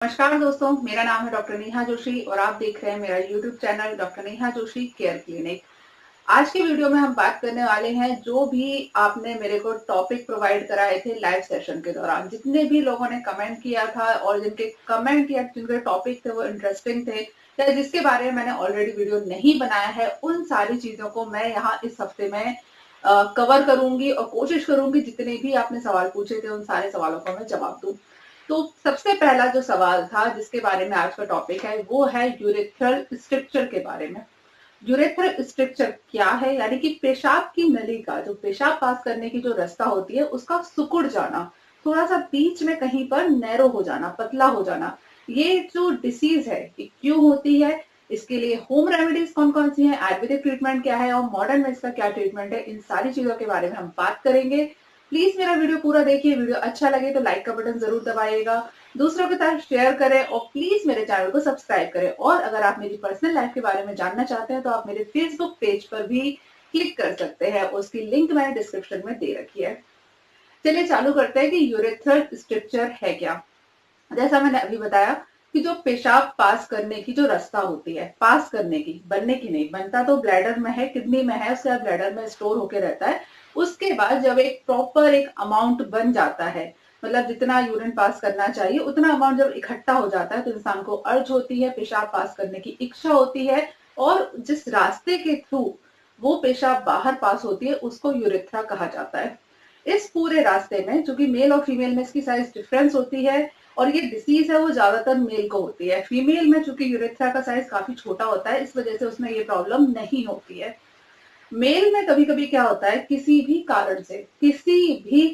नमस्कार दोस्तों, मेरा नाम है डॉक्टर नेहा जोशी और आप देख रहे हैं मेरा YouTube channel doctor Neha Joshi care clinic. आज के वीडियो में हम बात करने वाले हैं जो भी आपने मेरे को टॉपिक प्रोवाइड कराए थे लाइव सेशन के दौरान। जितने भी लोगों ने कमेंट किया था और जिनके कमेंट या जिनके टॉपिक थे वो इंटरेस्टिंग थे या जिसके बारे में मैंने ऑलरेडी वीडियो नहीं बनाया है, उन सारी चीजों को मैं यहाँ इस हफ्ते में कवर करूंगी और कोशिश करूंगी जितने भी आपने सवाल पूछे थे उन सारे सवालों का मैं जवाब दूं। तो सबसे पहला जो सवाल था जिसके बारे में आज का टॉपिक है वो है यूरेथ्रल स्ट्रक्चर के बारे में। यूरेथ्रल स्ट्रक्चर क्या है? यानी कि पेशाब की नली का जो पेशाब पास करने की जो रास्ता होती है उसका सिकुड़ जाना, थोड़ा सा बीच में कहीं पर नैरो हो जाना, पतला हो जाना। ये जो डिसीज है ये क्यों होती है, इसके लिए होम रेमेडीज कौन कौन सी हैं, आयुर्वेदिक ट्रीटमेंट क्या है और मॉडर्न में इसका क्या ट्रीटमेंट है, इन सारी चीजों के बारे में हम बात करेंगे। प्लीज मेरा वीडियो पूरा देखिए। वीडियो अच्छा लगे तो लाइक का बटन जरूर दबाइएगा, दूसरों के साथ शेयर करें और प्लीज मेरे चैनल को सब्सक्राइब करें। और अगर आप मेरी पर्सनल लाइफ के बारे में जानना चाहते हैं तो आप मेरे फेसबुक पेज पर भी क्लिक कर सकते हैं, उसकी लिंक मैंने डिस्क्रिप्शन में दे रखी है। चलिए चालू करते हैं कि यूरेथ्रल स्ट्रक्चर है क्या। जैसा मैंने अभी बताया कि जो पेशाब पास करने की जो रास्ता होती है, पास करने की, बनने की नहीं, बनता तो ब्लैडर में है, किडनी में है, उसके बाद ब्लैडर में स्टोर होके रहता है। उसके बाद जब एक प्रॉपर एक अमाउंट बन जाता है, मतलब जितना यूरिन पास करना चाहिए उतना अमाउंट जब इकट्ठा हो जाता है तो इंसान को अर्ज होती है, पेशाब पास करने की इच्छा होती है और जिस रास्ते के थ्रू वो पेशाब बाहर पास होती है उसको यूरेथ्रा कहा जाता है। इस पूरे रास्ते में चूंकि मेल और फीमेल में इसकी साइज डिफरेंस होती है और ये डिसीज है वो ज्यादातर मेल को होती है। फीमेल में चूंकि यूरेथ्रा का साइज काफी छोटा होता है इस वजह से उसमें ये प्रॉब्लम नहीं होती है। मेल में कभी कभी क्या होता है, किसी भी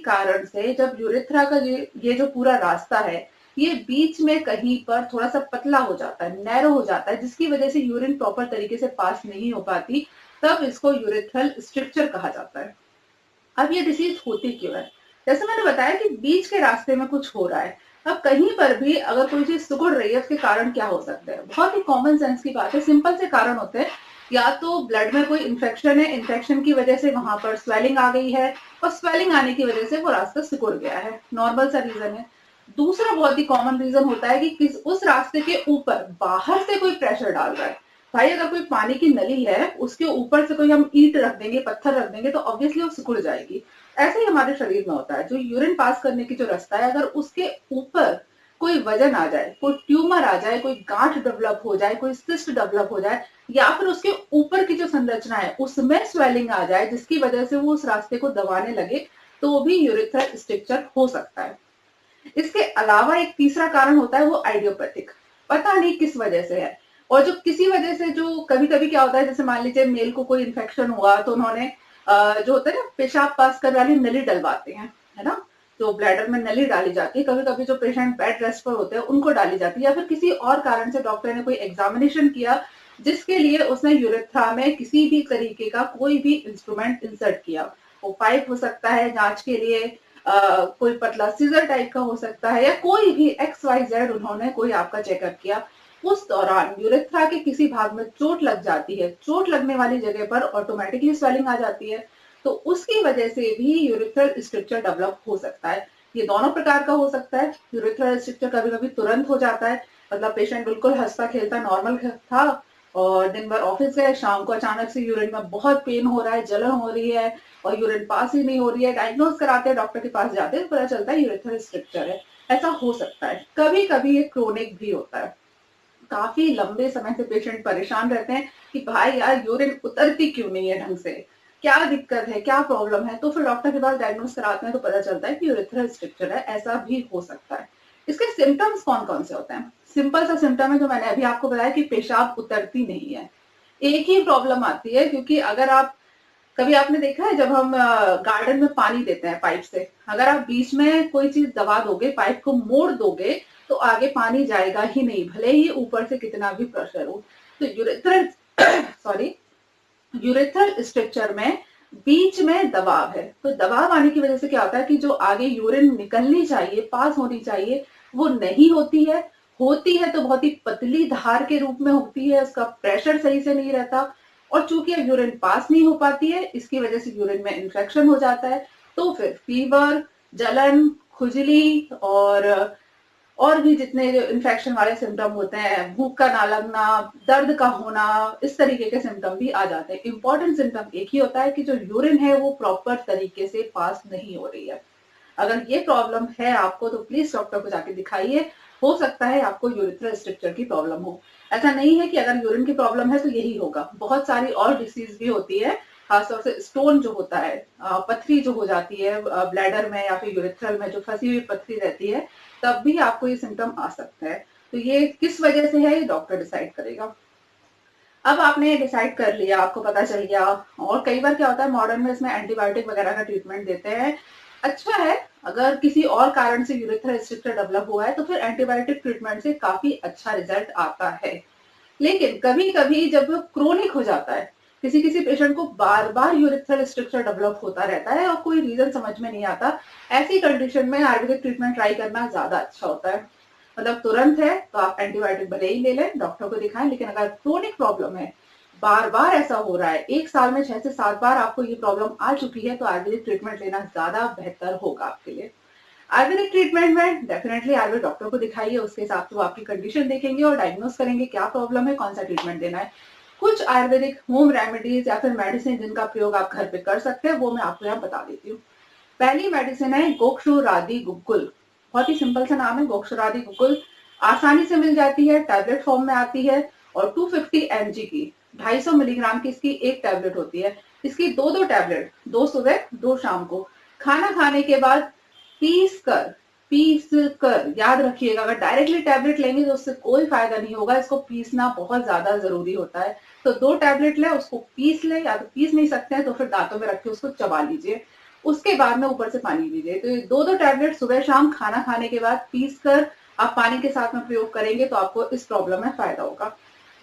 कारण से जब यूरेथ्रा का ये जो पूरा रास्ता है ये बीच में कहीं पर थोड़ा सा पतला हो जाता है, नैरो हो जाता है, जिसकी वजह से यूरिन प्रॉपर तरीके से पास नहीं हो पाती, तब इसको यूरेथ्रल स्ट्रक्चर कहा जाता है। अब ये डिसीज होती क्यों है? जैसे मैंने बताया कि बीच के रास्ते में कुछ हो रहा है। अब कहीं पर भी अगर कोई चीज सिकुड़ रही है उसके कारण क्या हो सकते हैं? बहुत ही कॉमन सेंस की बात है, सिंपल से कारण होते हैं। या तो ब्लड में कोई इन्फेक्शन है, इन्फेक्शन की वजह से वहां पर स्वेलिंग आ गई है और स्वेलिंग आने की वजह से वो रास्ता सिकुड़ गया है, नॉर्मल सा रीजन है। दूसरा बहुत ही कॉमन रीजन होता है कि उस रास्ते के ऊपर बाहर से कोई प्रेशर डाल रहा है। भाई अगर कोई पानी की नली है उसके ऊपर से कोई हम ईंट रख देंगे, पत्थर रख देंगे तो ऑब्वियसली वो सिकुड़ जाएगी। ऐसे ही हमारे शरीर में होता है, जो यूरिन पास करने की जो रास्ता है अगर उसके ऊपर कोई वजन आ जाए, कोई ट्यूमर आ जाए, कोई गांठ डेवलप हो जाए, कोई सिस्ट डेवलप हो जाए या फिर उसके ऊपर की जो संरचना है उसमें स्वेलिंग आ जाए जिसकी वजह से वो उस रास्ते को दबाने लगे, तो भी यूरेथ्रल स्ट्रक्चर हो सकता है। इसके अलावा एक तीसरा कारण होता है वो आइडियोपैथिक, पता नहीं किस वजह से है। और जो किसी वजह से जो कभी कभी क्या होता है, जैसे मान लीजिए मेल को कोई इन्फेक्शन हुआ तो उन्होंने जो होता है ना पेशाब पास करने वाली नली डलवाते हैं, है ना, जो ब्लैडर में नली डाली जाती है, कभी कभी जो पेशेंट बेड रेस्ट पर होते हैं उनको डाली जाती है, या फिर किसी और कारण से डॉक्टर ने कोई एग्जामिनेशन किया जिसके लिए उसने यूरेथ्रा में किसी भी तरीके का कोई भी इंस्ट्रूमेंट इंसर्ट किया। वो पाइप हो सकता है जांच के लिए, कोई पतला सीजर टाइप का हो सकता है, या कोई भी XYZ उन्होंने कोई आपका चेकअप किया। उस दौरान यूरेथ्रा के किसी भाग में चोट लग जाती है, चोट लगने वाली जगह पर ऑटोमेटिकली स्वेलिंग आ जाती है, तो उसकी वजह से भी यूरेथ्रल स्ट्रक्चर डेवलप हो सकता है। ये दोनों प्रकार का हो सकता है। यूरेथ्रल स्ट्रक्चर कभी कभी तुरंत हो जाता है, मतलब पेशेंट बिल्कुल हंसता खेलता नॉर्मल था और दिन भर ऑफिस गए, शाम को अचानक से यूरिन में बहुत पेन हो रहा है, जलन हो रही है और यूरिन पास ही नहीं हो रही है, डायग्नोज कराते हैं, डॉक्टर के पास जाते हैं, पता चलता है यूरेथ्रल स्ट्रक्चर है। ऐसा हो सकता है। कभी कभी ये क्रोनिक भी होता है, काफी लंबे समय से पेशेंट परेशान रहते हैं कि भाई यार यूरिन उतरती क्यों नहीं है ढंग से, क्या दिक्कत है, क्या प्रॉब्लम है, तो फिर डॉक्टर के पास डायग्नोज कराते हैं तो पता चलता है कि यूरेथ्रल स्ट्रक्चर है। ऐसा भी हो सकता है। इसके सिम्टम्स कौन कौन से होते हैं? सिंपल सा सिम्टम है जो मैंने अभी आपको बताया कि पेशाब उतरती नहीं है। एक ही प्रॉब्लम आती है, क्योंकि अगर आप कभी आपने देखा है जब हम गार्डन में पानी देते हैं पाइप से, अगर आप बीच में कोई चीज दबा दोगे, पाइप को मोड़ दोगे, तो आगे पानी जाएगा ही नहीं, भले ही ऊपर से कितना भी प्रेशर हो। तो यूरेथ्रल सॉरी यूरेथ्रल स्ट्रक्चर में बीच में दबाव है, तो दबाव आने की वजह से क्या होता है कि जो आगे यूरिन निकलनी चाहिए, पास होनी चाहिए, वो नहीं होती है। होती है तो बहुत ही पतली धार के रूप में होती है, उसका प्रेशर सही से नहीं रहता और चूंकि अब यूरिन पास नहीं हो पाती है इसकी वजह से यूरिन में इन्फेक्शन हो जाता है। तो फिर फीवर, जलन, खुजली और और भी जितने जो इन्फेक्शन वाले सिम्टम होते हैं, भूख का ना लगना, दर्द का होना, इस तरीके के सिम्टम भी आ जाते हैं। इंपॉर्टेंट सिम्टम एक ही होता है कि जो यूरिन है वो प्रॉपर तरीके से पास नहीं हो रही है। अगर ये प्रॉब्लम है आपको तो प्लीज डॉक्टर को जाके दिखाइए। हो सकता है आपको यूरिथ्रल स्ट्रक्चर की प्रॉब्लम हो। ऐसा नहीं है कि अगर यूरिन की प्रॉब्लम है तो यही होगा, बहुत सारी और डिसीज भी होती है। खासतौर से स्टोन जो होता है, पथरी जो हो जाती है ब्लैडर में या फिर यूरिथ्रल में जो फंसी हुई पथरी रहती है, तब भी आपको ये सिम्टम आ सकता है। तो ये किस वजह से है ये डॉक्टर डिसाइड करेगा। अब आपने डिसाइड कर लिया, आपको पता चल गया। और कई बार क्या होता है मॉडर्न में इसमें एंटीबायोटिक वगैरह का ट्रीटमेंट देते हैं। अच्छा है, अगर किसी और कारण से यूरिथ्रल स्ट्रक्चर डेवलप हुआ है तो फिर एंटीबायोटिक ट्रीटमेंट से काफी अच्छा रिजल्ट आता है। लेकिन कभी कभी जब वो क्रोनिक हो जाता है, किसी किसी पेशेंट को बार बार यूरिथ्रल स्ट्रक्चर डेवलप होता रहता है और कोई रीजन समझ में नहीं आता, ऐसी कंडीशन में आयुर्वेदिक ट्रीटमेंट ट्राई करना ज्यादा अच्छा होता है। मतलब तुरंत है तो आप एंटीबायोटिक भले ही ले लें, डॉक्टर को दिखाएं, लेकिन अगर क्रोनिक प्रॉब्लम है, बार बार ऐसा हो रहा है, एक साल में 6 से 7 बार आपको ये प्रॉब्लम आ चुकी है, तो आयुर्वेदिक ट्रीटमेंट लेना ज्यादा बेहतर होगा आपके लिए। आयुर्वेदिक ट्रीटमेंट में डेफिनेटली आयुर्वेदिक डॉक्टर को दिखाइए, उसके हिसाब से वो आपकी कंडीशन देखेंगे और डायग्नोस करेंगे क्या प्रॉब्लम है, कौन सा ट्रीटमेंट देना है। कुछ आयुर्वेदिक होम रेमेडीज या फिर मेडिसिन जिनका प्रयोग आप घर पे कर सकते हैं वो मैं आपको यहाँ बता देती हूँ। पहली मेडिसिन है गोक्षुरादि गुग्गुल। बहुत ही सिंपल सा नाम है गोक्षुरादि गुग्गुल। आसानी से मिल जाती है, टैबलेट फॉर्म में आती है और 250 mg की 250 मिलीग्राम की इसकी एक टैबलेट होती है। इसकी दो टैबलेट, दो सुबह दो शाम को, खाना खाने के बाद पीस कर याद रखिएगा। अगर डायरेक्टली टैबलेट लेंगे तो उससे कोई फायदा नहीं होगा, इसको पीसना बहुत ज्यादा जरूरी होता है। तो 2 टैबलेट ले, उसको पीस ले, या तो पीस नहीं सकते हैं तो फिर दांतों में रख के उसको चबा लीजिए, उसके बाद में ऊपर से पानी लीजिए। तो ये दो टैबलेट सुबह शाम खाना खाने के बाद पीस कर आप पानी के साथ में प्रयोग करेंगे तो आपको इस प्रॉब्लम में फायदा होगा।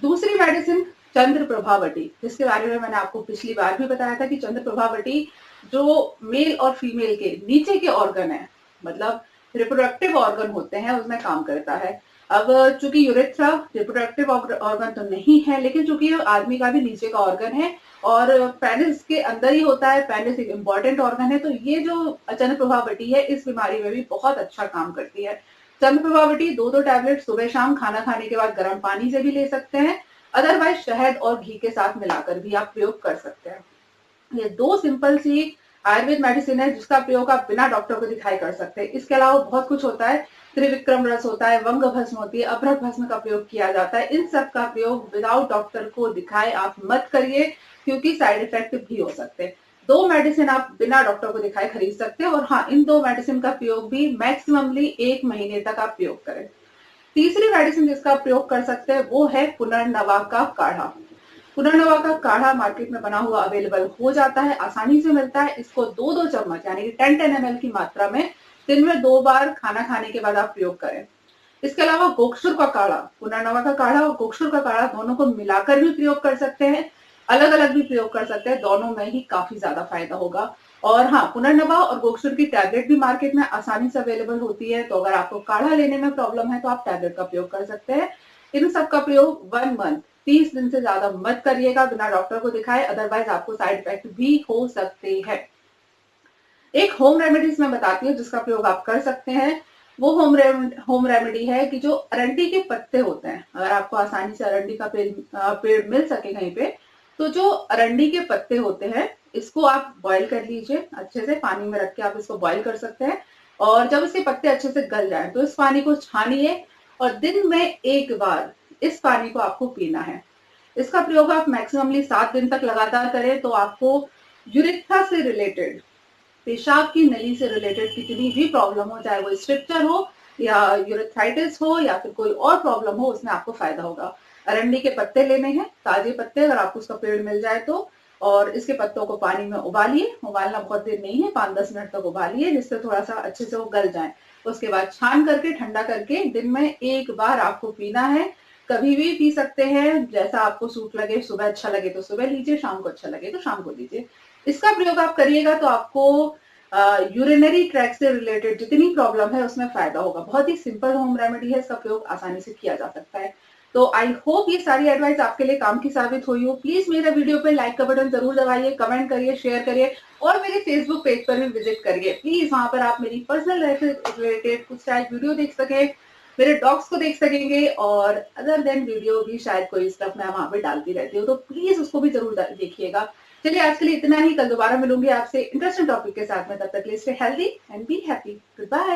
दूसरी मेडिसिन चंद्र प्रभावटी, जिसके बारे में मैंने आपको पिछली बार भी बताया था कि चंद्र प्रभावटी जो मेल और फीमेल के नीचे के ऑर्गन है, मतलब रिप्रोडक्टिव ऑर्गन होते हैं, उसमें काम करता है। अब चूंकि यूरेथ्रा रिप्रोडक्टिव ऑर्गन तो नहीं है, लेकिन चूंकि ये आदमी का भी नीचे का ऑर्गन है और पेनिस के अंदर ही होता है, पेनिस एक इम्पॉर्टेंट ऑर्गन है, तो ये जो चंद्र प्रभावटी है इस बीमारी में भी बहुत अच्छा काम करती है। चंद्र प्रभावटी दो टैबलेट सुबह शाम खाना खाने के बाद गर्म पानी से भी ले सकते हैं, अदरवाइज शहद और घी के साथ मिलाकर भी आप प्रयोग कर सकते हैं। ये दो सिंपल सी आयुर्वेद मेडिसिन है जिसका प्रयोग आप बिना डॉक्टर को दिखाई कर सकते हैं। इसके अलावा बहुत कुछ होता है, त्रिविक्रम रस होता है, वंग भस्म होती है, अभ्रक भस्म का प्रयोग किया जाता है। इन सब का प्रयोग विदाउट डॉक्टर को दिखाए आप मत करिए, क्योंकि साइड इफेक्ट भी हो सकते हैं। दो मेडिसिन आप बिना डॉक्टर को दिखाए खरीद सकते हैं, और हाँ, इन दो मेडिसिन का प्रयोग भी मैक्सिममली 1 महीने तक आप प्रयोग करें। तीसरी मेडिसिन जिसका प्रयोग कर सकते हैं वो है पुनर्नवा का काढ़ा। पुनर्नवा का काढ़ा मार्केट में बना हुआ अवेलेबल हो जाता है, आसानी से मिलता है। इसको दो चम्मच यानी कि 10 ml की मात्रा में दिन में 2 बार खाना खाने के बाद आप प्रयोग करें। इसके अलावा गोक्षुर का काढ़ा, पुनर्नवा का काढ़ा और गोक्षुर का काढ़ा दोनों को मिलाकर भी प्रयोग कर सकते हैं, अलग अलग भी प्रयोग कर सकते हैं, दोनों में ही काफी ज्यादा फायदा होगा। और हाँ, पुनर्नवा और गोक्षुर की टैबलेट भी मार्केट में आसानी से अवेलेबल होती है, तो अगर आपको काढ़ा लेने में प्रॉब्लम है तो आप टैबलेट का प्रयोग कर सकते हैं। इन सब का प्रयोग 1 मंथ, 30 दिन से ज्यादा मत करिएगा बिना डॉक्टर को दिखाए, अदरवाइज आपको साइड इफेक्ट भी हो सकते हैं। एक होम रेमेडीज मैं बताती हूँ जिसका प्रयोग आप कर सकते हैं। वो होम रेमेडी है कि जो अरंडी के पत्ते होते हैं, अगर आपको आसानी से अरंडी का पेड़ मिल सके कहीं पे, तो जो अरंडी के पत्ते होते हैं इसको आप बॉईल कर लीजिए अच्छे से, पानी में रख के आप इसको बॉईल कर सकते हैं। और जब इसके पत्ते अच्छे से गल जाए तो इस पानी को छानिए और दिन में 1 बार इस पानी को आपको पीना है। इसका प्रयोग आप मैक्सिममली 7 दिन तक लगातार करें तो आपको यूरिथ्रा से रिलेटेड, पेशाब की नली से रिलेटेड कितनी भी प्रॉब्लम हो, चाहे वो स्ट्रिक्चर हो या यूरेथ्राइटिस हो या फिर कोई और प्रॉब्लम हो, उसमें आपको फायदा होगा। अरंडी के पत्ते लेने हैं, ताजे पत्ते, अगर आपको उसका पेड़ मिल जाए तो, और इसके पत्तों को पानी में उबालिए, उबालना बहुत देर नहीं है, 5-10 मिनट तक उबालिए जिससे थोड़ा सा अच्छे से वो गल जाए। उसके बाद छान करके ठंडा करके दिन में 1 बार आपको पीना है। कभी भी पी सकते हैं, जैसा आपको सूट लगे, सुबह अच्छा लगे तो सुबह लीजिए, शाम को अच्छा लगे तो शाम को लीजिए। इसका प्रयोग आप करिएगा तो आपको यूरिनरी ट्रैक से रिलेटेड जितनी प्रॉब्लम है उसमें फायदा होगा। बहुत ही सिंपल होम रेमेडी है, इसका प्रयोग आसानी से किया जा सकता है। तो आई होप ये सारी एडवाइस आपके लिए काम की साबित हुई हो। प्लीज मेरे वीडियो पे लाइक का बटन जरूर दबाइए, कमेंट करिए, शेयर करिए और मेरे फेसबुक पेज पर भी विजिट करिए। प्लीज वहां पर आप मेरी पर्सनल लाइफ से रिलेटेड कुछ शायद वीडियो देख सके, मेरे डॉग्स को देख सकेंगे और अदर देन वीडियो भी शायद कोई स्टफ मैं वहां पे डालती रहती हूँ, तो प्लीज उसको भी जरूर देखिएगा। चलिए आज के लिए इतना ही, कल दोबारा मिलूंगी आपसे इंटरेस्टिंग टॉपिक के साथ में, तब तक के लिए stay healthy and be happy. Good bye.